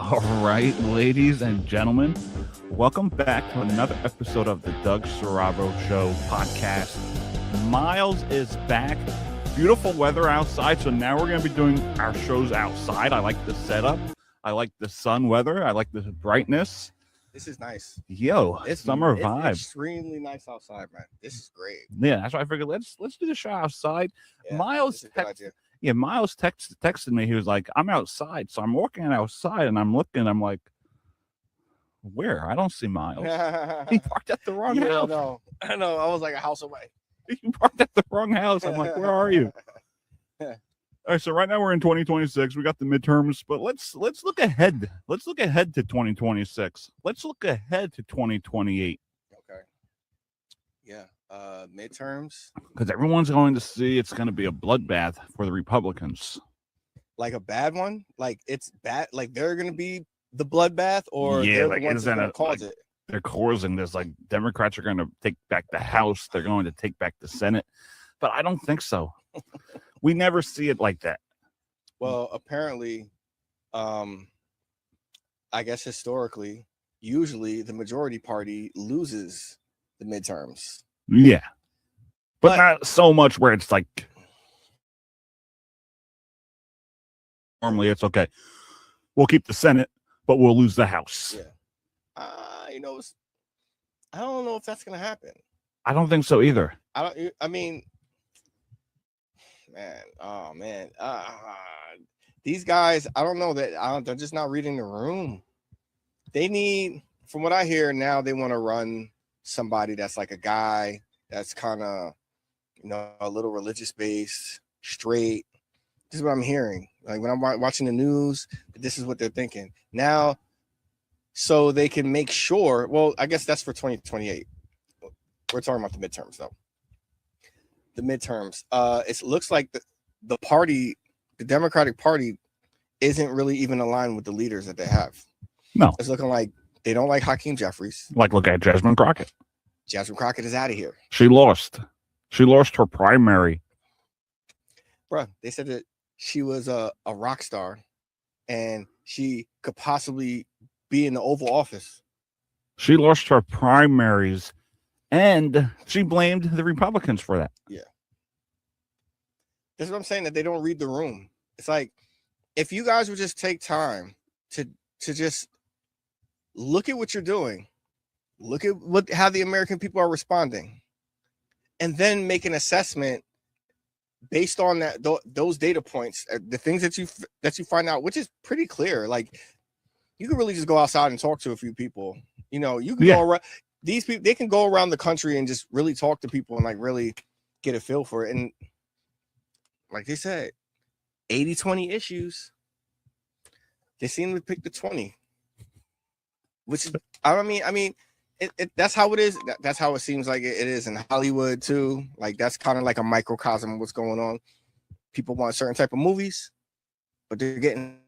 All right, ladies and gentlemen, welcome back to another episode of the Doug Siravo Show podcast. Miles is back. Beautiful weather outside, so now we're going to be doing our shows outside. I like the setup. I like the sun weather. I like the brightness. This is nice. Yo, it's summer vibe. It's extremely nice outside, man. This is great. Yeah, that's why I figured let's do the show outside. Yeah, Miles texted me. He was like, I'm outside. So I'm walking outside and I'm looking. I'm like, where? I don't see Miles. He parked at the wrong house. I know. I was like a house away. You parked at the wrong house. I'm like, where are you? All right, so right now we're in 2026. We got the midterms, but let's look ahead. Let's look ahead to 2026. Let's look ahead to 2028. Okay. Yeah. Midterms. Because everyone's going to see it's going to be a bloodbath for the Republicans. Like a bad one? Like it's bad? Like they're going to be the bloodbath, or yeah, they're like the ones that cause it? They're causing this. Like Democrats are going to take back the House. They're going to take back the Senate. But I don't think so. We never see it like that. Well, apparently, I guess historically, usually the majority party loses the midterms. Yeah. But not so much where it's like normally it's okay. We'll keep the Senate, but we'll lose the House. Yeah. I don't know if that's going to happen. I don't think so either. These guys, I don't know that they're just not reading the room. They need, from what I hear now, they want to run somebody that's like a guy that's kind of, a little religious based, straight. This is what I'm hearing. Like when I'm watching the news, this is what they're thinking now. So they can make sure. Well, I guess that's for 2028. We're talking about the midterms, though. The midterms. It looks like the party, the Democratic Party, isn't really even aligned with the leaders that they have. No, it's looking like they don't like Hakeem Jeffries. Like, look at Jasmine Crockett. Jasmine Crockett is out of here. She lost her primary. Bruh, they said that she was a rock star, and she could possibly be in the Oval Office. She lost her primaries, and she blamed the Republicans for that. Yeah. That's what I'm saying, that they don't read the room. It's like, if you guys would just take time to just look at what you're doing, look at how the American people are responding, and then make an assessment based on those data points, the things that you find out, which is pretty clear. Like, you can really just go outside and talk to a few people. You can go around. These people, they can go around the country and just really talk to people and like really get a feel for it. And like they said, 80-20 issues. They seem to pick the 20, which is, I mean, that's how it is. That's how it seems like it is in Hollywood too. Like that's kind of like a microcosm of what's going on. People want certain type of movies, but they're getting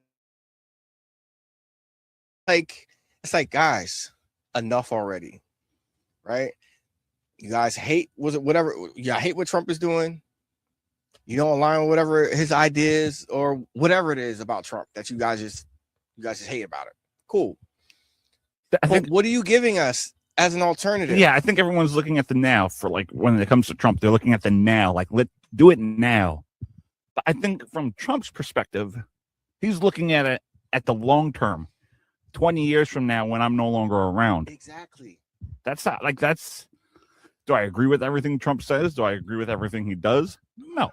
it's like, guys, enough already, right? You guys hate whatever. You hate what Trump is doing. You don't align with whatever his ideas or whatever it is about Trump that you guys just hate about it. Cool. What are you giving us as an alternative? Yeah, I think everyone's looking at the now for like when it comes to Trump, they're looking at the now, like let's do it now. But I think from Trump's perspective, he's looking at it at the long term, 20 years from now when I'm no longer around. Exactly. That's not like do I agree with everything Trump says? Do I agree with everything he does? No.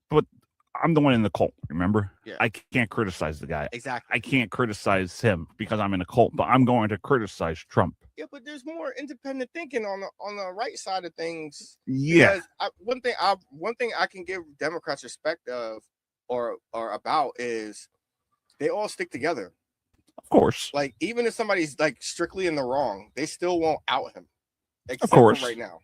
But I'm the one in the cult, remember? Yeah. I can't criticize the guy. Exactly. I can't criticize him because I'm in a cult, but I'm going to criticize Trump. Yeah, but there's more independent thinking on the right side of things. Yeah. One thing I can give Democrats respect of or about is they all stick together. Of course. Like, even if somebody's like strictly in the wrong, they still won't out him. Of course. Right now.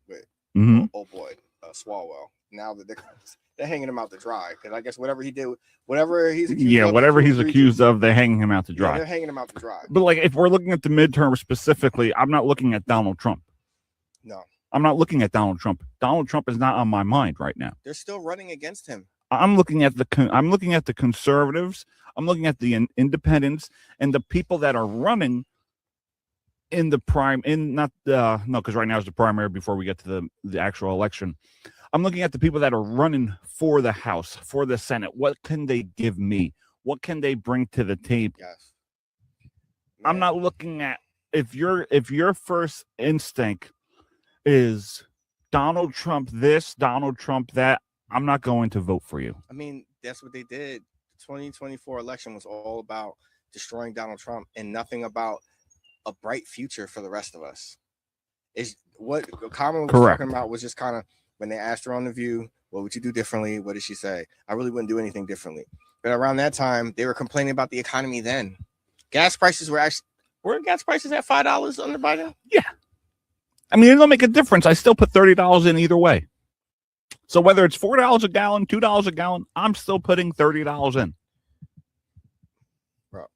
But, oh boy, Swalwell. Now that they're hanging him out to dry, because I guess whatever he did, whatever he's accused of, they're hanging him out to dry. Yeah, they're hanging him out to dry. But like, if we're looking at the midterm specifically, I'm not looking at Donald Trump. No, I'm not looking at Donald Trump. Donald Trump is not on my mind right now. They're still running against him. I'm looking at the conservatives. I'm looking at the independents and the people that are running in the prime. In not no, because right now is the primary before we get to the actual election. I'm looking at the people that are running for the House, for the Senate. What can they give me? What can they bring to the table? Yes. I'm not looking at if your first instinct is Donald Trump this, Donald Trump that, I'm not going to vote for you. I mean, that's what they did. The 2024 election was all about destroying Donald Trump and nothing about a bright future for the rest of us. Is what Kamala was talking about was just kind of when they asked her on The View, what would you do differently? What did she say? I really wouldn't do anything differently. But around that time, they were complaining about the economy then. Gas prices were gas prices at $5 under Biden? Yeah. I mean, it don't make a difference. I still put $30 in either way. So whether it's $4 a gallon, $2 a gallon, I'm still putting $30 in. Bro.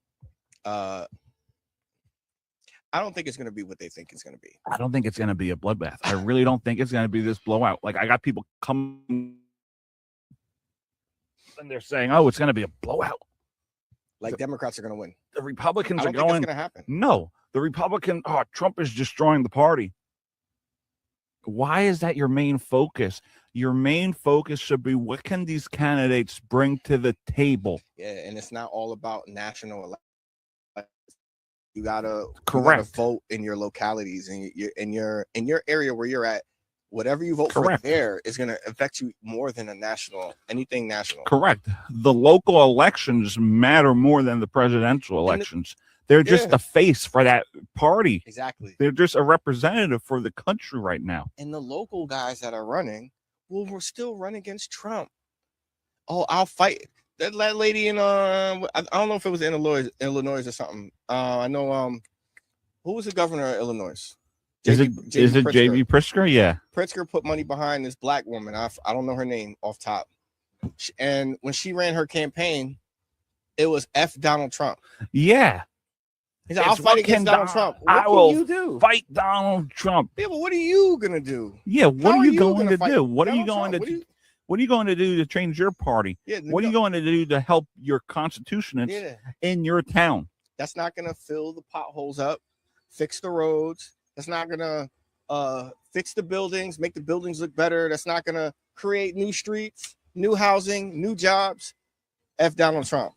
I don't think it's going to be what they think it's going to be. I don't think it's going to be a bloodbath. I really don't think it's going to be this blowout. Like, I got people coming and they're saying, oh, it's going to be a blowout. Like, Democrats are going to win. The Republicans are going, think it's going to happen. No, the Republican, Trump is destroying the party. Why is that your main focus? Your main focus should be, what can these candidates bring to the table? Yeah, and it's not all about national elections. You gotta vote in your localities and in your area where you're at. Whatever you vote for there is going to affect you more than anything national. Correct. The local elections matter more than the presidential elections. They're just a face for that party. Exactly. They're just a representative for the country right now. And the local guys that are running will still run against Trump. Oh, I'll fight. That lady in I don't know if it was in Illinois or something. I know who was the governor of Illinois? Is it J.B. Pritzker? Yeah. Pritzker put money behind this black woman. I don't know her name off top. And when she ran her campaign, it was F Donald Trump. Yeah. He said, I'll fight against Donald Trump. What will you do? Fight Donald Trump. Yeah, but what are you gonna do? Yeah, what are you going to do? What are you going to do? What are you going to do to change your party? Yeah, what are you going to do to help your constituents in your town? That's not going to fill the potholes up, fix the roads. That's not going to fix the buildings, make the buildings look better. That's not going to create new streets, new housing, new jobs. F Donald Trump.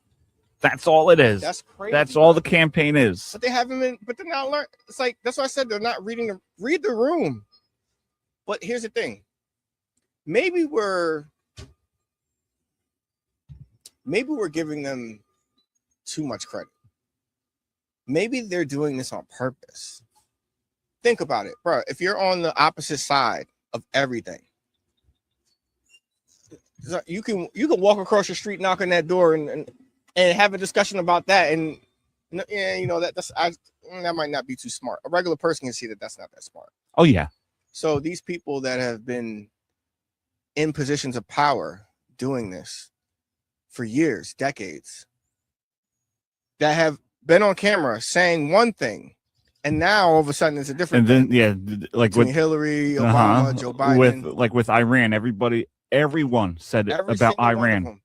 That's all it is. That's crazy. That's all the campaign is. But they haven't been, but they're not learning. It's like, that's why I said they're not read the room. But here's the thing. Maybe we're giving them too much credit. Maybe they're doing this on purpose. Think about it, bro. If you're on the opposite side of everything, you can walk across the street, knock on that door, and have a discussion about that. And that might not be too smart. A regular person can see that that's not that smart. Oh yeah. So these people that have been in positions of power doing this for years, decades, that have been on camera saying one thing, and now all of a sudden it's a different thing. Like with Hillary, Obama, Joe Biden, with Iran, everyone said it about Iran.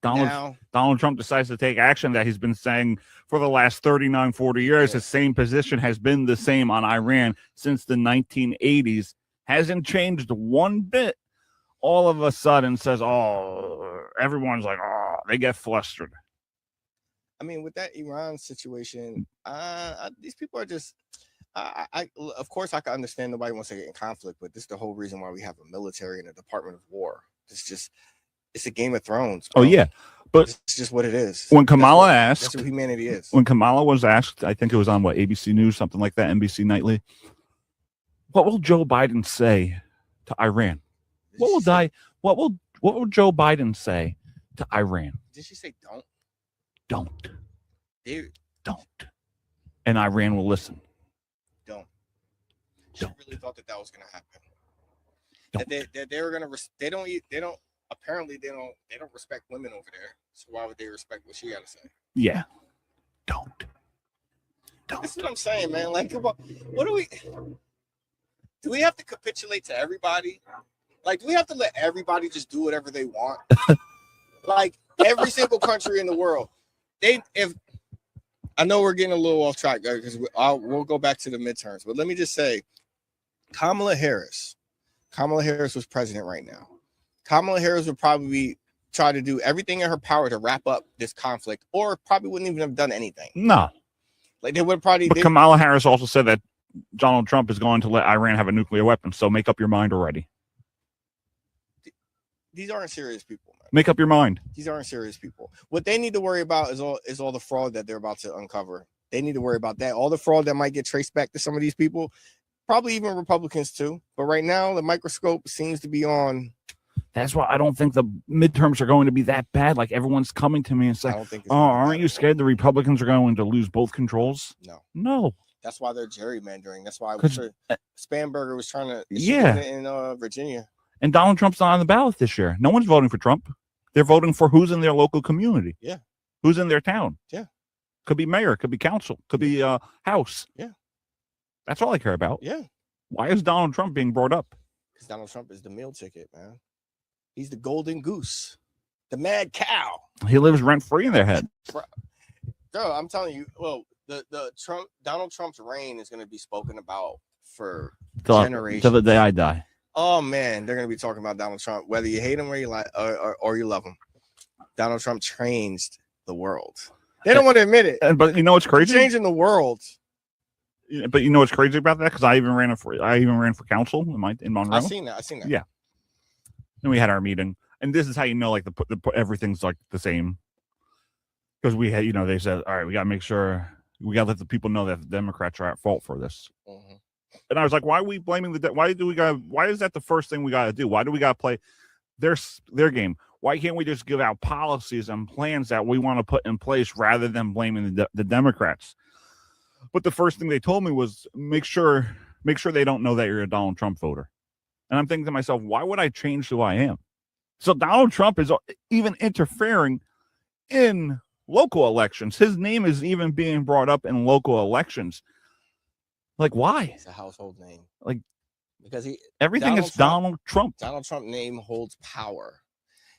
Donald Trump decides to take action that he's been saying for the last 39, 40 years. His same position has been the same on Iran since the 1980s. Hasn't changed one bit. All of a sudden says, everyone's like, they get flustered. I mean, with that Iran situation, these people are just, of course, I can understand nobody wants to get in conflict, but this is the whole reason why we have a military and a Department of War. It's a Game of Thrones. Bro. Oh, yeah. But it's just what it is. When Kamala asked, that's what humanity is. When Kamala was asked, I think it was on ABC News, something like that, NBC Nightly. What will Joe Biden say to Iran? What will Joe Biden say to Iran? Did she say don't? Don't. Dude. Don't. And Iran will listen. Don't. She really thought that was going to happen. That they were going to. They don't. Apparently, they don't respect women over there. So why would they respect what she got to say? Yeah. Don't. This is what I'm saying, man. Like, what do we have to capitulate to everybody? Like, do we have to let everybody just do whatever they want? Like every single country in the world, if I know we're getting a little off track because we'll go back to the midterms, but let me just say, Kamala Harris was president right now. Kamala Harris would probably try to do everything in her power to wrap up this conflict, or probably wouldn't even have done anything. No, like they would probably. But Kamala Harris also said that Donald Trump is going to let Iran have a nuclear weapon. So make up your mind already. These aren't serious people, man. Make up your mind. These aren't serious people. What they need to worry about is all the fraud that they're about to uncover. They need to worry about that. All the fraud that might get traced back to some of these people, probably even Republicans too. But right now, the microscope seems to be on. That's why I don't think the midterms are going to be that bad. Like everyone's coming to me and saying, "Oh, aren't you scared the Republicans are going to lose both controls?" No. That's why they're gerrymandering. That's why Spanberger was trying to in Virginia. And Donald Trump's not on the ballot this year. No one's voting for Trump. They're voting for who's in their local community. Yeah. Who's in their town. Yeah. Could be mayor, could be council, could be house. Yeah. That's all I care about. Yeah. Why is Donald Trump being brought up? Because Donald Trump is the meal ticket, man. He's the golden goose, the mad cow. He lives rent free in their head. Bro, I'm telling you, well, Donald Trump's reign is going to be spoken about for generations. Till the day I die. Oh man, they're gonna be talking about Donald Trump, whether you hate him or you like or you love him. Donald Trump changed the world. They don't want to admit it, but you know what's crazy? Changing the world. But you know what's crazy about that? Because I even ran for council in Monroe. I seen that. Yeah. And we had our meeting, and this is how you know, like everything's like the same. Because we had, they said, all right, we gotta make sure we gotta let the people know that the Democrats are at fault for this. Mm-hmm. And I was like, why are we blaming why is that the first thing we got to do? Why do we got to play their game? Why can't we just give out policies and plans that we want to put in place rather than blaming the Democrats? But the first thing they told me was make sure they don't know that you're a Donald Trump voter. And I'm thinking to myself, why would I change who I am? So Donald Trump is even interfering in local elections. His name is even being brought up in local elections. Like, why? It's a household name. Like, because everything is Donald Trump. Donald Trump name holds power.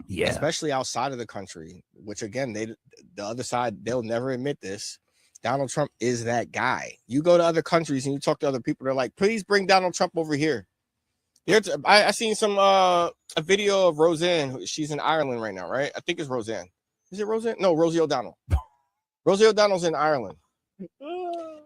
Yeah. Especially outside of the country, which again, the other side, they'll never admit this. Donald Trump is that guy. You go to other countries and you talk to other people, they're like, please bring Donald Trump over here. I seen some a video of Roseanne. She's in Ireland right now, right? I think it's Roseanne. Is it Roseanne? No, Rosie O'Donnell. Rosie O'Donnell's in Ireland.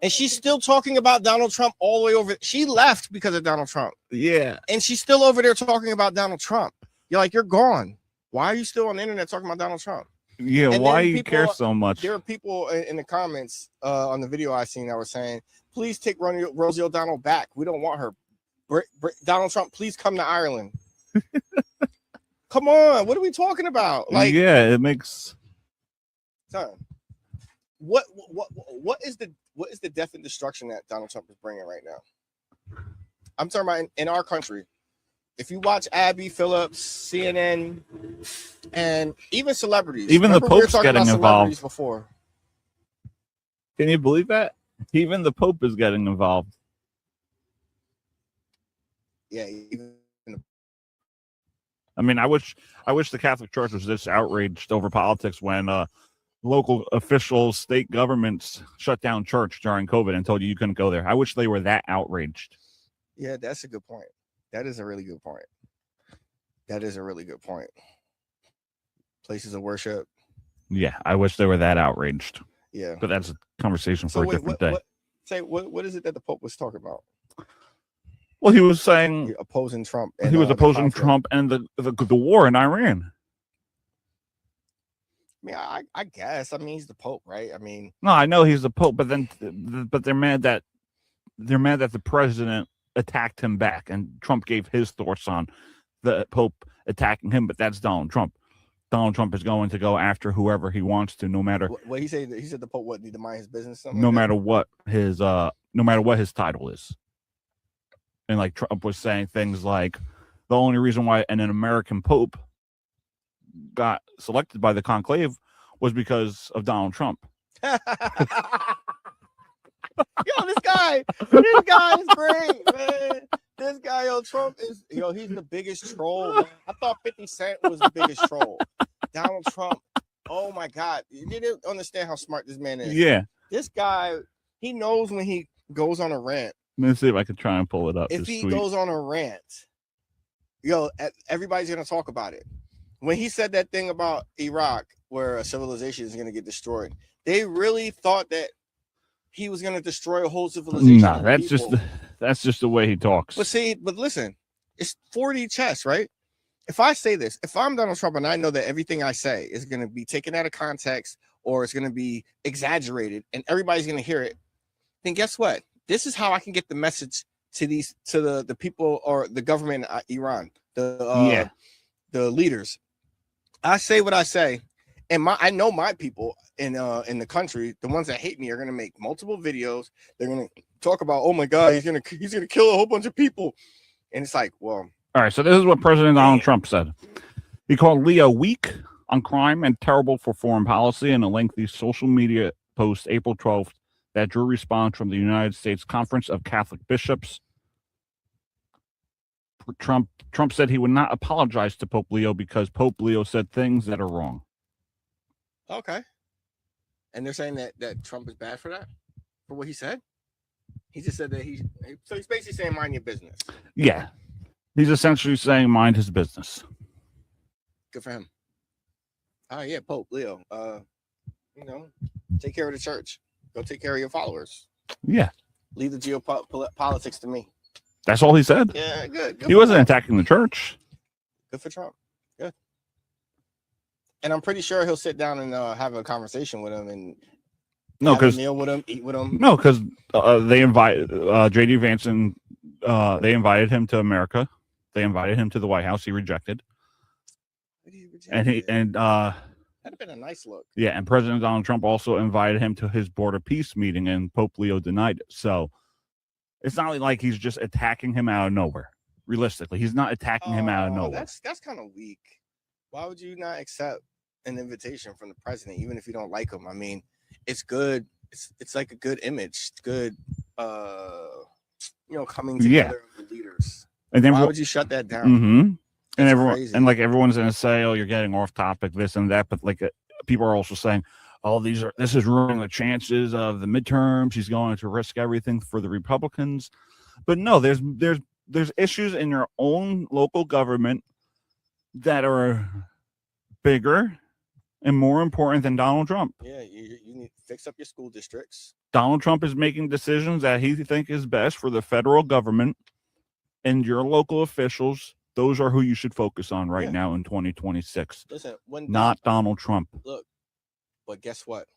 And she's still talking about Donald Trump all the way over. She left because of Donald Trump. Yeah. And she's still over there talking about Donald Trump. You're like, you're gone. Why are you still on the internet talking about Donald Trump? Yeah, and why you care so much? There are people in the comments on the video I seen that were saying, please take Rosie O'Donnell back. We don't want her. Donald Trump, please come to Ireland. Come on. What are we talking about? Like, yeah, it makes son. What is the death and destruction that Donald Trump is bringing right now? I'm talking about in our country. If you watch Abby Phillips, CNN, and even celebrities, even the Pope's getting involved before. Can you believe that? Even the Pope is getting involved. Yeah. I mean, I wish the Catholic Church was this outraged over politics when local officials, state governments shut down church during COVID and told you couldn't go there. I wish they were that outraged. Yeah, that's a good point. That is a really good point. Places of worship. Yeah, I wish they were that outraged. Yeah. But that's a conversation for a different day. What is it that the Pope was talking about? Well, he was saying opposing Trump. He was opposing Trump and the war in Iran. I mean, I guess. I mean, he's the Pope, right? I mean, no, I know he's the Pope, but they're mad that the president attacked him back, and Trump gave his thoughts on the Pope attacking him. But that's Donald Trump. Donald Trump is going to go after whoever he wants to, no matter. What he said? He said the Pope need to mind his business. No matter what his title is. And like Trump was saying things like the only reason why an American Pope got selected by the conclave was because of Donald Trump. Yo, this guy is great, man. This guy, Trump is, he's the biggest troll, man. I thought 50 Cent was the biggest troll. Donald Trump, oh my God. You didn't understand how smart this man is. Yeah. This guy, he knows when he goes on a rant. Let me see if I could try and pull it up. If he goes on a rant, everybody's going to talk about it. When he said that thing about Iraq, where a civilization is going to get destroyed, they really thought that he was going to destroy a whole civilization. No, that's just the way he talks. But listen, it's 4D chess, right? If I say this, if I'm Donald Trump and I know that everything I say is going to be taken out of context or it's going to be exaggerated and everybody's going to hear it, then guess what? This is how I can get the message to the people or the government in Iran, the leaders. I say what I say, and I know my people in the country, the ones that hate me, are going to make multiple videos. They're going to talk about, oh my God, he's going to kill a whole bunch of people, and it's like, well, all right. So this is what President Donald Trump said. He called Leo weak on crime and terrible for foreign policy in a lengthy social media post April 12th that drew response from the United States Conference of Catholic Bishops. Trump said he would not apologize to Pope Leo because Pope Leo said things that are wrong. Okay. And they're saying that Trump is bad for that? For what he said? He just said that so he's basically saying mind your business. Yeah. He's essentially saying mind his business. Good for him. Yeah, Pope Leo. Take care of the church. Go take care of your followers. Yeah. Leave the geopolitics to me. That's all he said. Yeah, good. He wasn't attacking the church. Good for Trump. Good. And I'm pretty sure he'll sit down and have a conversation with him and have a meal with him, eat with him. No, because they invited J.D. Vance and they invited him to America. They invited him to the White House. He rejected. That'd have been a nice look. Yeah, and President Donald Trump also invited him to his Board of Peace meeting, and Pope Leo denied it. So it's not like he's just attacking him out of nowhere. Realistically, he's not attacking him out of nowhere. That's kind of weak. Why would you not accept an invitation from the president, even if you don't like him? I mean, it's good. It's like a good image. It's good, coming together of the leaders. And then why would you shut that down? Mm-hmm. And everyone's gonna say, "Oh, you're getting off topic, this and that," but people are also saying, "Oh, this is ruining the chances of the midterms. He's going to risk everything for the Republicans." But no, there's issues in your own local government that are bigger and more important than Donald Trump. Yeah, you need to fix up your school districts. Donald Trump is making decisions that he thinks is best for the federal government, and your local officials. Those are who you should focus on right now in 2026. Listen, not Donald Trump. Look, but guess what?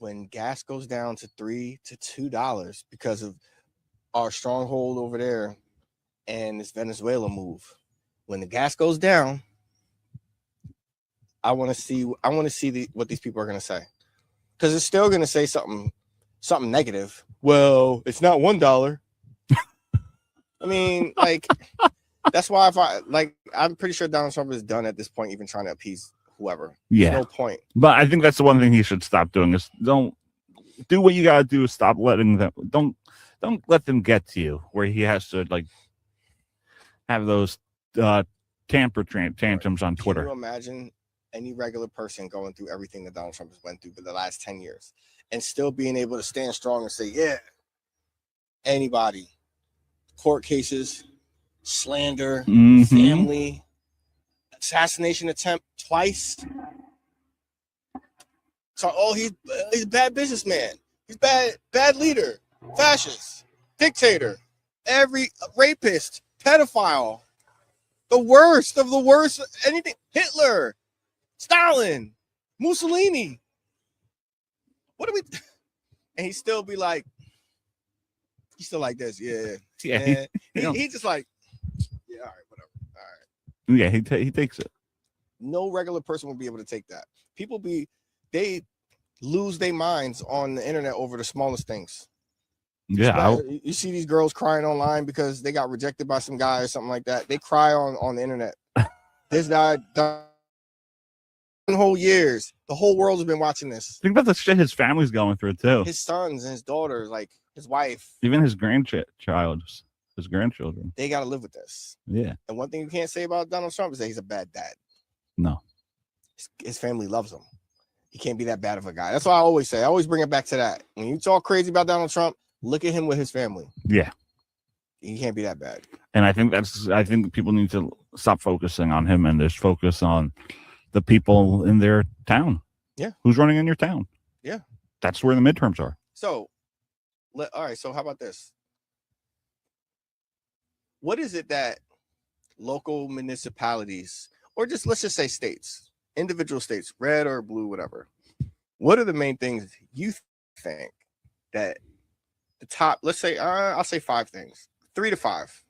When gas goes down to $3 to $2 because of our stronghold over there and this Venezuela move, when the gas goes down, I want to see what these people are going to say, because it's still going to say something negative. Well, it's not $1. I mean, that's why I'm pretty sure Donald Trump is done at this point, even trying to appease whoever. Yeah, there's no point. But I think that's the one thing he should stop doing is don't do what you gotta do. Stop letting them. Don't let them get to you where he has to have those tamper tantrums on Twitter. Can you imagine any regular person going through everything that Donald Trump has went through for the last 10 years and still being able to stand strong and say, yeah, anybody, court cases, slander, family, assassination attempt twice. So, he's a bad businessman. He's bad leader, fascist, dictator, every rapist, pedophile, the worst of the worst. Anything, Hitler, Stalin, Mussolini. What do we? And he still be like, he's still like this, yeah. He just like. Yeah, all right, whatever. All right. Yeah, he takes it. No regular person will be able to take that. They lose their minds on the internet over the smallest things. Yeah. You see these girls crying online because they got rejected by some guy or something like that. They cry on the internet. This guy done whole years. The whole world has been watching this. Think about the shit his family's going through too. His sons and his daughters, like his wife. Even his grandchild. his grandchildren. They got to live with this. Yeah. And one thing you can't say about Donald Trump is that he's a bad dad. No. His family loves him. He can't be that bad of a guy. That's what I always say. I always bring it back to that. When you talk crazy about Donald Trump, look at him with his family. Yeah. He can't be that bad. And I think people need to stop focusing on him and just focus on the people in their town. Yeah. Who's running in your town? Yeah. That's where the midterms are. So, all right. So how about this? What is it that local municipalities, or just let's just say states, individual states, red or blue, whatever, what are the main things you think that the top, let's say, I'll say 5 things, 3 to 5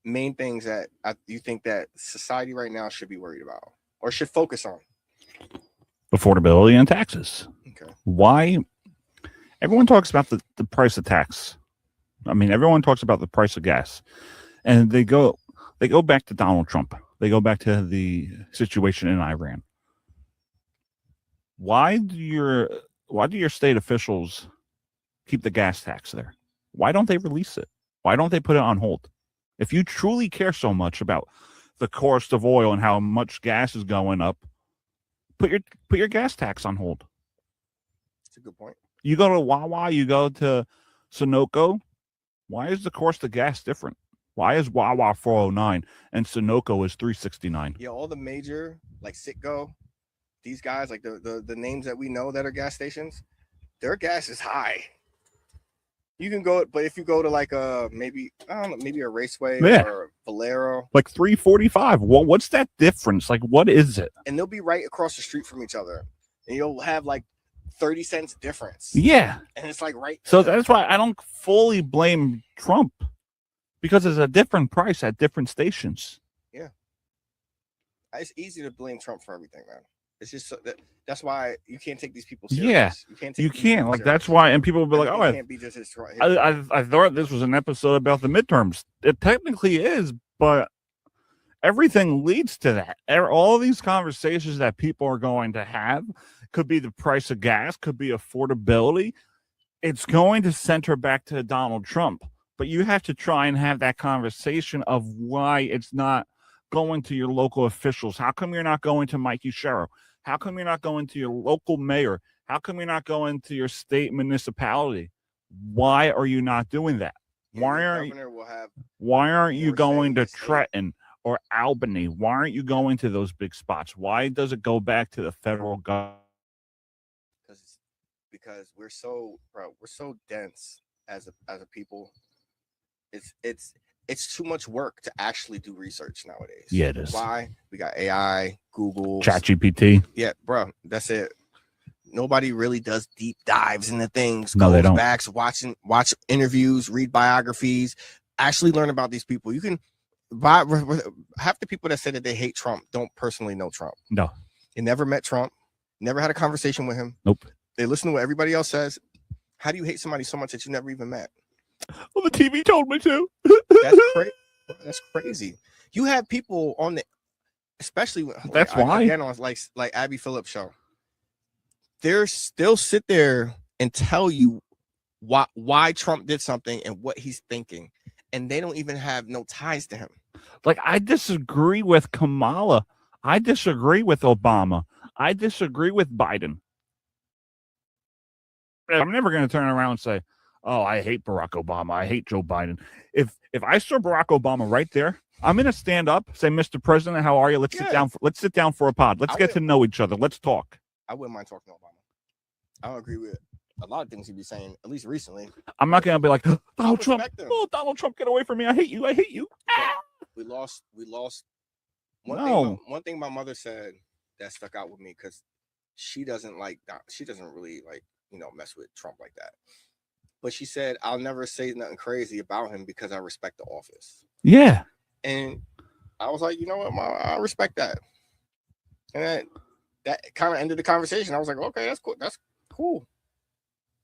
main things that you think that society right now should be worried about or should focus on? Affordability and taxes. Okay. Why? Everyone talks about the price of tax. I mean, everyone talks about the price of gas, and they go back to Donald Trump. They go back to the situation in Iran. Why do your state officials keep the gas tax there? Why don't they release it? Why don't they put it on hold? If you truly care so much about the cost of oil and how much gas is going up, put your gas tax on hold. That's a good point. You go to Wawa, you go to Sunoco. Why is the cost of gas different? Why is Wawa $4.09 and Sunoco is $3.69? Yeah, all the major like Citgo, these guys, like the names that we know that are gas stations, their gas is high. You can go, but if you go to like maybe a Raceway or a Valero, like $3.45. Well, what's that difference? Like, what is it? And they'll be right across the street from each other, and you'll have like 30 cents difference. Yeah. And it's like right. So that's why I don't fully blame Trump, because it's a different price at different stations. Yeah. It's easy to blame Trump for everything, man. It's just that's why you can't take these people serious. Yeah. You can't. Like, that's why. And people will be like, oh, can't be just his I thought this was an episode about the midterms. It technically is, but everything leads to that. All of these conversations that people are going to have could be the price of gas, could be affordability. It's going to center back to Donald Trump. But you have to try and have that conversation of why it's not going to your local officials. How come you're not going to Mikey Sherrill? How come you're not going to your local mayor? How come you're not going to your state municipality? Why are you not doing that? Why aren't you going to Trenton or Albany? Why aren't you going to those big spots? Why does it go back to the federal government? Because we're so dense as a people. It's too much work to actually do research nowadays. Yeah, it is. Why? We got AI, Google, ChatGPT. Yeah, bro, that's it. Nobody really does deep dives into things. No, they don't. Backs, watch interviews, read biographies, actually learn about these people. You can buy half the people that say that they hate Trump don't personally know Trump. No, they never met Trump, never had a conversation with him. Nope. They listen to what everybody else says. How do you hate somebody so much that you never even met? Well, the TV told me to. That's crazy. You have people on the, especially that's why again on like Abby Phillips show. They'll sit there and tell you why Trump did something and what he's thinking, and they don't even have no ties to him. Like, I disagree with Kamala. I disagree with Obama. I disagree with Biden. I'm never going to turn around and say, oh, I hate Barack Obama. I hate Joe Biden. If I saw Barack Obama right there, I'm going to stand up, say, Mr. President, how are you? Let's sit down for a pod. Let's get to know each other. Let's talk. I wouldn't mind talking to Obama. I don't agree with a lot of things he'd be saying, at least recently. I'm not going to be like, Donald Trump. Oh, Donald Trump, get away from me. I hate you. I hate you. We lost. One thing my mother said that stuck out with me, because she doesn't really mess with Trump like that. But she said, I'll never say nothing crazy about him because I respect the office. Yeah. And I was like, you know what, Mom, I respect that. And that kind of ended the conversation. I was like, okay, that's cool. That's cool.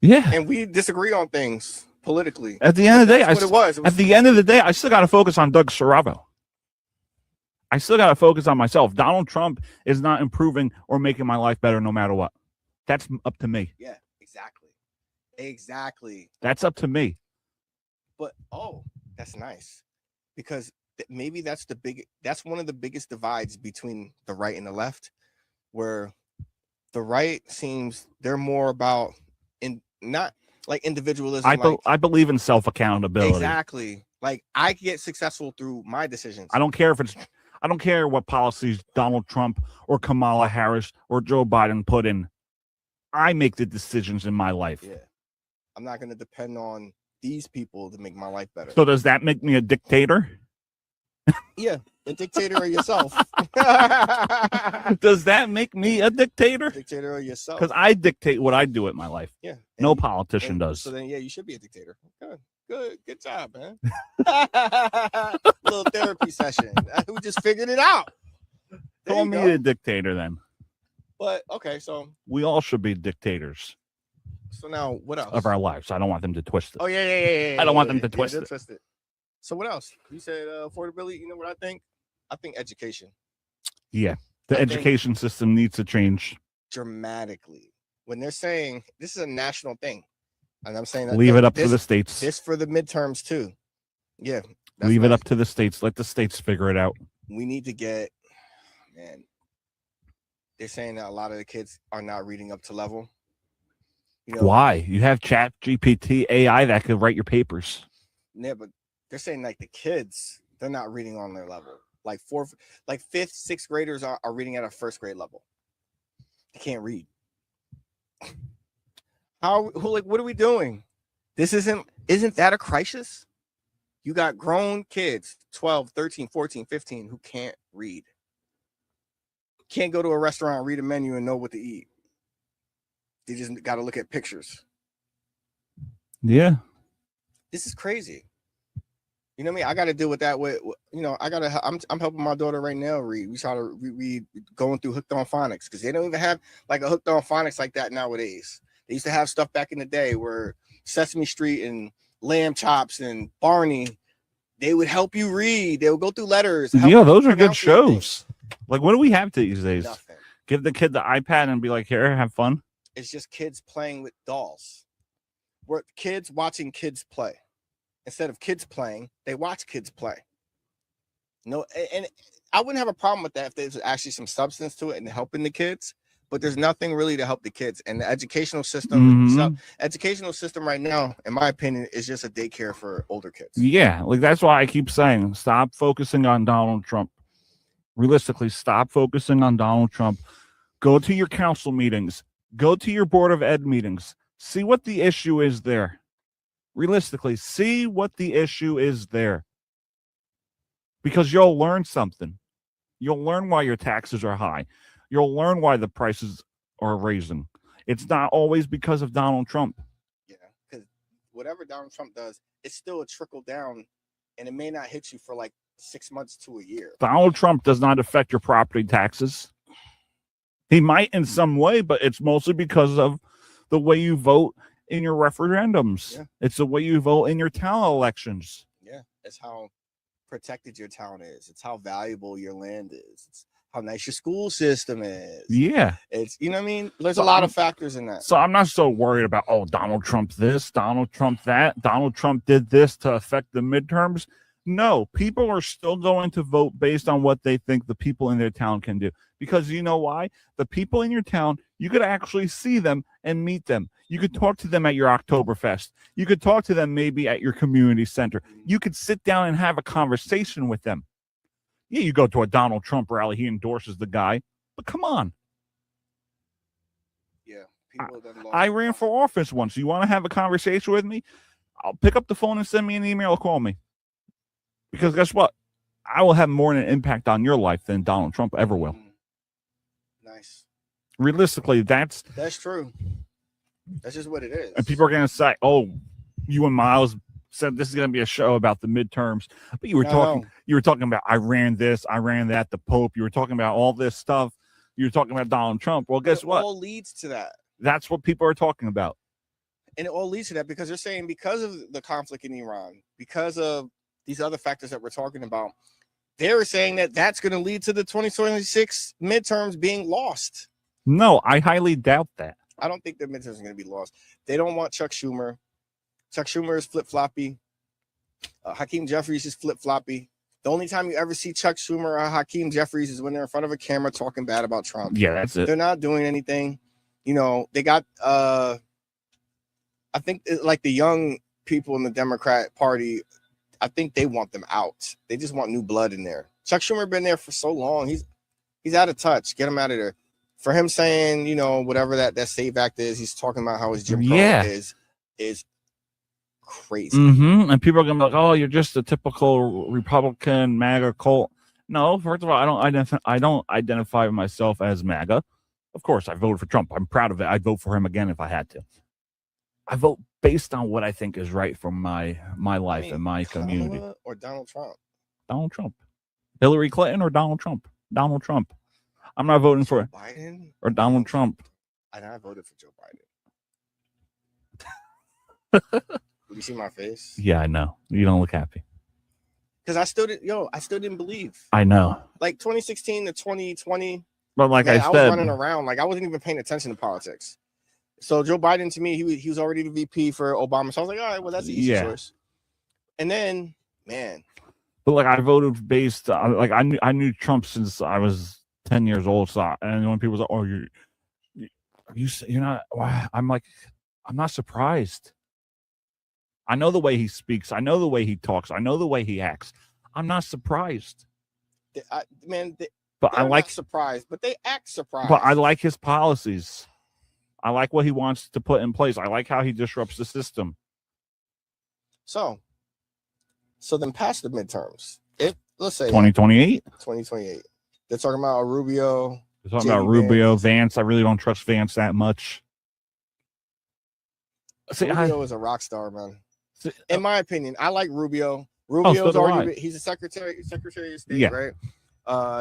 Yeah. And we disagree on things politically. At the end of the day, at the end of the day, I still got to focus on Doug Siravo. I still got to focus on myself. Donald Trump is not improving or making my life better no matter what. That's up to me. Yeah, exactly. Exactly. That's up to me. But That's nice, because maybe that's one of the biggest divides between the right and the left, where the right seems they're more about not like individualism. I believe in self accountability. Exactly. Like, I get successful through my decisions. I don't care what policies Donald Trump or Kamala Harris or Joe Biden put in. I make the decisions in my life. Yeah. I'm not going to depend on these people to make my life better. So does that make me a dictator? Yeah, a dictator of yourself. Does that make me a dictator? Dictator of yourself. Because I dictate what I do with my life. Yeah. No politician does. So then, yeah, you should be a dictator. Good job, man. Little therapy session. We just figured it out. Call me a dictator then. But okay, so we all should be dictators. So now, what else of our lives? I don't want them to twist it. Oh yeah. I don't want them to twist it. Twist it. So what else? You said affordability. You know what I think? I think education. Yeah, the education system needs to change dramatically. When they're saying this is a national thing, and I'm saying that leave it up to the states. This for the midterms too. Yeah, leave it up to the states. Let the states figure it out. We need to get, man. They're saying that a lot of the kids are not reading up to level. You know, why? You have Chat GPT AI that could write your papers. Yeah, but they're saying like the kids, they're not reading on their level. Like fifth, sixth graders are reading at a first grade level. They can't read. What are we doing? This isn't that a crisis? You got grown kids, 12, 13, 14, 15, who can't read. Can't go to a restaurant, read a menu, and know what to eat. They just got to look at pictures. Yeah. This is crazy. You know what I mean? I got to deal with that. I'm helping my daughter right now read. We try to read going through Hooked on Phonics because they don't even have like a Hooked on Phonics like that nowadays. They used to have stuff back in the day where Sesame Street and Lamb Chops and Barney, they would help you read. They would go through letters. Yeah, those are good shows. Like, what do we have these days? Nothing. Give the kid the iPad and be like, here, have fun. It's just kids playing with dolls. We're kids watching kids play. Instead of kids playing, they watch kids play. No, and I wouldn't have a problem with that if there's actually some substance to it and helping the kids. But there's nothing really to help the kids. And the educational system, educational system right now, in my opinion, is just a daycare for older kids. Yeah, like that's why I keep saying, stop focusing on Donald Trump. Realistically, stop focusing on Donald Trump. Go to your council meetings. Go to your Board of Ed meetings. See what the issue is there. Realistically, see what the issue is there. Because you'll learn something. You'll learn why your taxes are high. You'll learn why the prices are raising. It's not always because of Donald Trump. Yeah, because whatever Donald Trump does, it's still a trickle down, and it may not hit you for like 6 months to a year. Donald Trump does not affect your property taxes. He might in some way, but it's mostly because of the way you vote in your referendums. Yeah. It's the way you vote in your town elections. Yeah, it's how protected your town is. It's how valuable your land is. It's how nice your school system is. Yeah. It's, you know what I mean? There's a lot of factors in that. So I'm not so worried about, Donald Trump this, Donald Trump that, Donald Trump did this to affect the midterms. No, people are still going to vote based on what they think the people in their town can do. Because you know why? The people in your town, you could actually see them and meet them. You could talk to them at your Oktoberfest. You could talk to them maybe at your community center. You could sit down and have a conversation with them. Yeah, you go to a Donald Trump rally, he endorses the guy. But come on. Yeah. I ran for office once. You want to have a conversation with me? I'll pick up the phone and send me an email or call me. Because guess what? I will have more of an impact on your life than Donald Trump ever will. Nice. Realistically, that's true. That's just what it is. And people are going to say, you and Miles said this is going to be a show about the midterms. But you were talking about I ran this, I ran that, the Pope. You were talking about all this stuff. You were talking about Donald Trump. Well, guess what? It all leads to that. That's what people are talking about. And it all leads to that because they're saying because of the conflict in Iran, because of these other factors that we're talking about, they're saying that that's going to lead to the 2026 midterms being lost. No, I highly doubt that. I don't think the midterms are going to be lost. They don't want Chuck Schumer. Chuck Schumer is flip-floppy. Hakeem Jeffries is flip-floppy. The only time you ever see Chuck Schumer or Hakeem Jeffries is when they're in front of a camera talking bad about Trump. Yeah, that's it. They're not doing anything. You know, they got I think like the young people in the Democrat Party, I think they want them out. They just want new blood in there. Chuck Schumer been there for so long. He's out of touch. Get him out of there. For him saying, you know, whatever that SAVE Act is, he's talking about how his Jim Crow is crazy. And people are gonna be like, "Oh, you're just a typical Republican MAGA cult." No, first of all, I don't identify myself as MAGA. Of course, I voted for Trump. I'm proud of it. I'd vote for him again if I had to. I vote based on what I think is right for my life and my community. Kamala or Donald Trump? Donald Trump. Hillary Clinton or Donald Trump? Donald Trump. I'm not voting for Biden or Donald Trump. And I voted for Joe Biden. You see my face? Yeah, I know. You don't look happy. Because I still didn't believe. I know. Like 2016 to 2020. But like I was said, running around. Like I wasn't even paying attention to politics. So Joe Biden, to me, he was already the VP for Obama. So I was like, all right, well, that's the easy choice. And then, man. But like I voted based on, like I knew Trump since I was 10 years old. So, and when people say, "Oh, you're not," I'm like, I'm not surprised. I know the way he speaks. I know the way he talks. I know the way he acts. I'm not surprised. But I like surprised, but they act surprised. But I like his policies. I like what he wants to put in place. I like how he disrupts the system. So then past the midterms, let's say 2028. They're talking about Rubio. They're talking about Rubio, Vance. I really don't trust Vance that much. Rubio is a rock star, man. In my opinion, I like Rubio. Rubio's he's a secretary of state, right?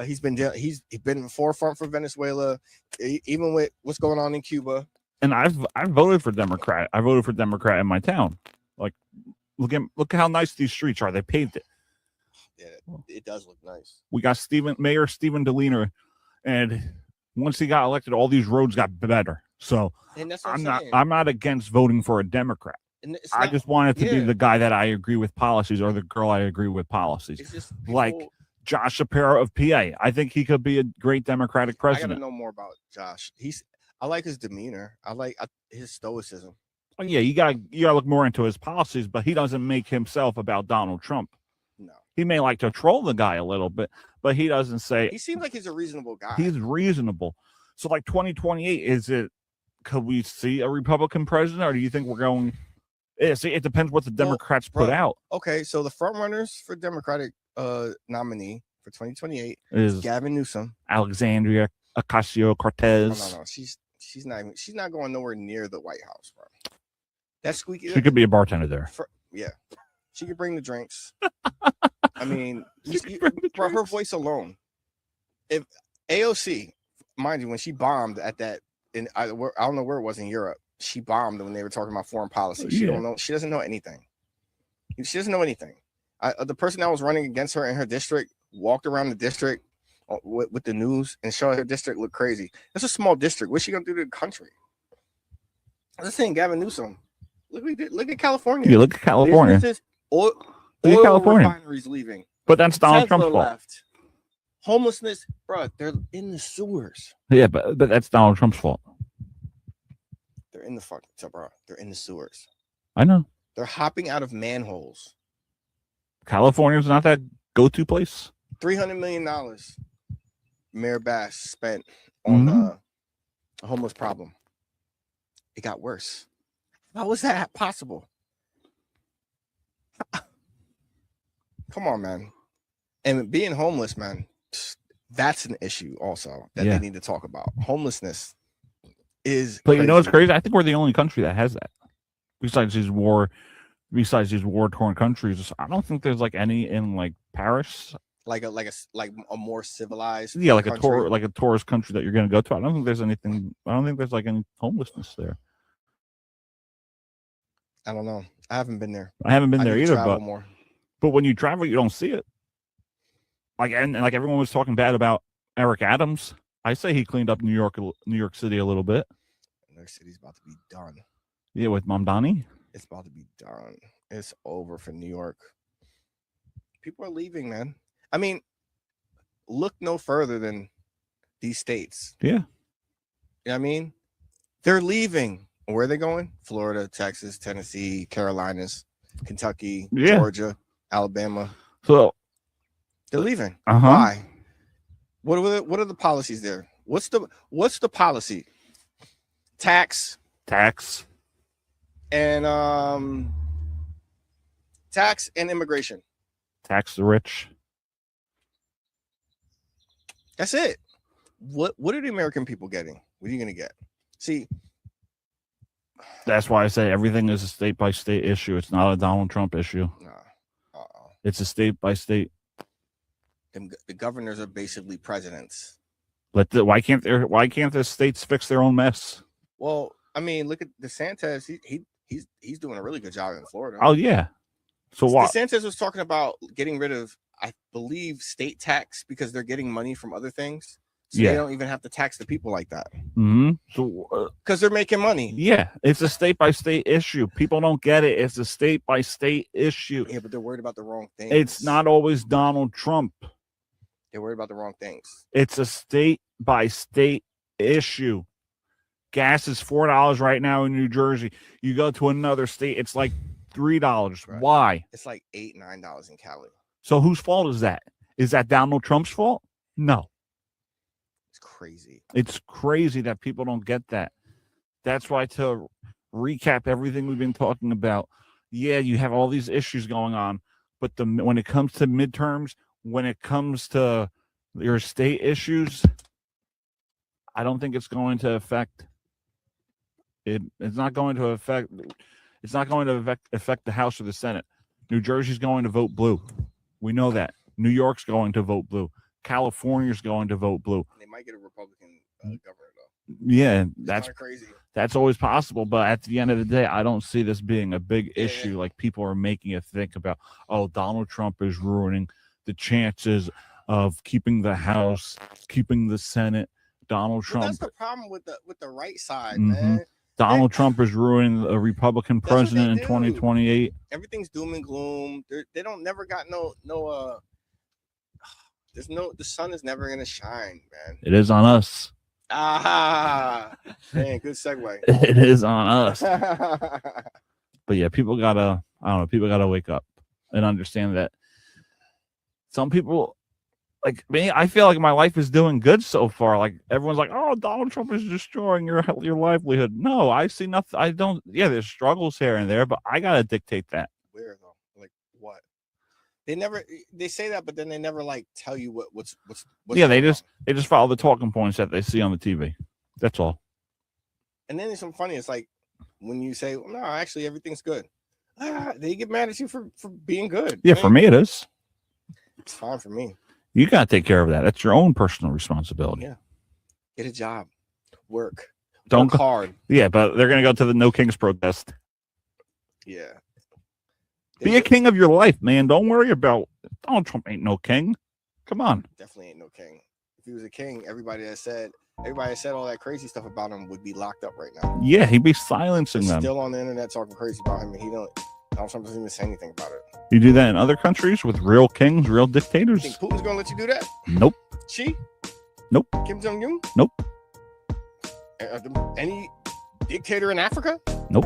He's been in the forefront for Venezuela, even with what's going on in Cuba. And I've voted for Democrat. I voted for Democrat in my town. Like, look at how nice these streets are. They paved it. Yeah, it does look nice. We got Mayor Stephen DeLeaner, and once he got elected, all these roads got better. So I'm not against voting for a Democrat. I just want it to be the guy that I agree with policies or the girl I agree with policies. It's just like Josh Shapiro of PA. I think he could be a great Democratic president. I gotta know more about Josh. I like his demeanor. I like his stoicism. Oh, yeah, you gotta look more into his policies, but he doesn't make himself about Donald Trump. No. He may like to troll the guy a little bit, but he doesn't say. He seems like he's a reasonable guy. He's reasonable. So like 2028, could we see a Republican president, or do you think we're going? It depends what the Democrats put out. Okay, so the front runners for Democratic nominee for 2028 is Gavin Newsom, Alexandria Ocasio-Cortez. No, she's not going nowhere near the White House, bro. That's squeaky. She could be a bartender there. She could bring the drinks. I mean, for her voice alone. If AOC, mind you, when she bombed at that, I don't know where it was in Europe. She bombed when they were talking about foreign policy. She doesn't know anything. She doesn't know anything. The person that was running against her in her district walked around the district with the news and showed her district looked crazy. It's a small district. What's she gonna do to the country? Let's say Gavin Newsom. Look at California. Yeah, look at California. Oil California. refineries leaving. But that's Donald Trump's fault. Left. Homelessness, bro. They're in the sewers. Yeah, but that's Donald Trump's fault. They're in the fucking bro. They're in the sewers. I know. They're hopping out of manholes. California's not that go-to place. $300 million Mayor Bass spent on a homeless problem. It got worse. How was that possible? Come on, man. And being homeless, man, that's an issue also that they need to talk about. Homelessness is But crazy. You know what's crazy? I think we're the only country that has that. Besides these war-torn countries, I don't think there's like any in like Paris. Like a more civilized like a tourist country that you're gonna go to. I don't think there's like any homelessness there. I don't know. I haven't been there. I haven't been there either, but when you travel, you don't see it. Like everyone was talking bad about Eric Adams. I say he cleaned up New York City a little bit. New York City's about to be done. Yeah, with Mamdani. It's about to be done. It's over for New York. People are leaving, man. I mean, look no further than these states. Yeah. You know what I mean? They're leaving. Where are they going? Florida, Texas, Tennessee, Carolinas, Kentucky, Georgia, Alabama. So they're leaving. Uh-huh. Why? What are the policies there? What's the policy? Tax and immigration. Tax the rich. That's it. What are the American people getting? What are you gonna get? See, that's why I say everything is a state by state issue. It's not a Donald Trump issue. No. It's a state by state. The governors are basically presidents. Why can't the states fix their own mess? Well, I mean, look at DeSantis. He's doing a really good job in Florida. Oh yeah. So what? DeSantis was talking about getting rid of, I believe, state tax because they're getting money from other things. So they don't even have to tax the people like that. Mm-hmm. So because they're making money. Yeah, it's a state by state issue. People don't get it. It's a state by state issue. Yeah, but they're worried about the wrong things. It's not always Donald Trump. They're worried about the wrong things. It's a state by state issue. Gas is $4 right now in New Jersey. You go to another state, it's like $3. Right. Why? It's like $8, $9 in Cali. So whose fault is that? Is that Donald Trump's fault? No. It's crazy. It's crazy that people don't get that. That's why, to recap everything we've been talking about, yeah, you have all these issues going on, but when it comes to midterms, when it comes to your state issues, I don't think it's going to affect it. It's not going to affect the House or the Senate. New Jersey's going to vote blue. We know that. New York's going to vote blue. California's going to vote blue. They might get a Republican governor, though. Yeah, that's crazy. That's always possible, but at the end of the day, I don't see this being a big issue like people are making it think about. Oh, Donald Trump is ruining the chances of keeping the House, keeping the Senate. Donald Trump. That's the problem with the right side, man. Donald Trump is ruining a Republican president in 2028. Everything's doom and gloom. They don't never got the sun is never gonna shine, man. It is on us. Man, good segue. It is on us. But yeah, people gotta wake up and understand that some people, like me, I feel like my life is doing good so far. Like everyone's like, "Oh, Donald Trump is destroying your livelihood." No, I see nothing. I don't. Yeah, there's struggles here and there, but I gotta dictate that. Where though? Like what? They say that, but then they never like tell you what's. Yeah, they just follow the talking points that they see on the TV. That's all. And then it's some funny. It's like when you say, well, "No, actually, everything's good." They get mad at you for being good. Yeah, for me it is. It's fine for me. You got to take care of that. That's your own personal responsibility. Yeah. Get a job. Work. Don't work hard. Yeah, but they're going to go to the No Kings protest. Yeah. Be a king of your life, man. Don't worry about Donald Trump. Ain't no king. Come on. Definitely ain't no king. If he was a king, everybody that said all that crazy stuff about him would be locked up right now. Yeah, he'd be silencing them. Still on the internet talking crazy about him, and Donald Trump doesn't even say anything about it. You do that in other countries with real kings, real dictators? You think Putin's gonna let you do that? Nope. Xi? Nope. Kim Jong-un? Nope. Any dictator in Africa? Nope.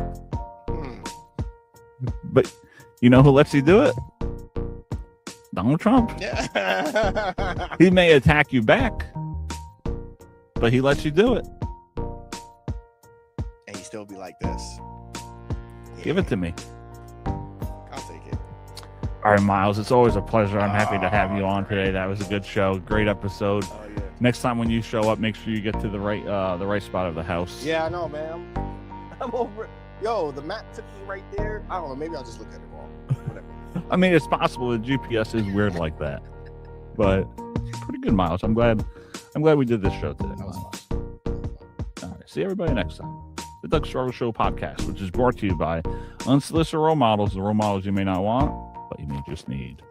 But you know who lets you do it? Donald Trump. Yeah. He may attack you back, but he lets you do it. And he still be like this. Yeah. Give it to me. I'll take it. All right, Miles, it's always a pleasure. I'm happy to have you on today. That was a good show. Great episode. Oh, yeah. Next time when you show up, make sure you get to the right spot of the house. Yeah, I know, man. I'm over it. Yo, the map took me right there. I don't know. Maybe I'll just look at it wrong. Whatever. I mean, it's possible the GPS is weird like that, but pretty good, Miles. I'm glad we did this show today. All right, see everybody next time. The Doug Siravo Show podcast, which is brought to you by Unsolicited Role Models, the role models you may not want, but you may just need.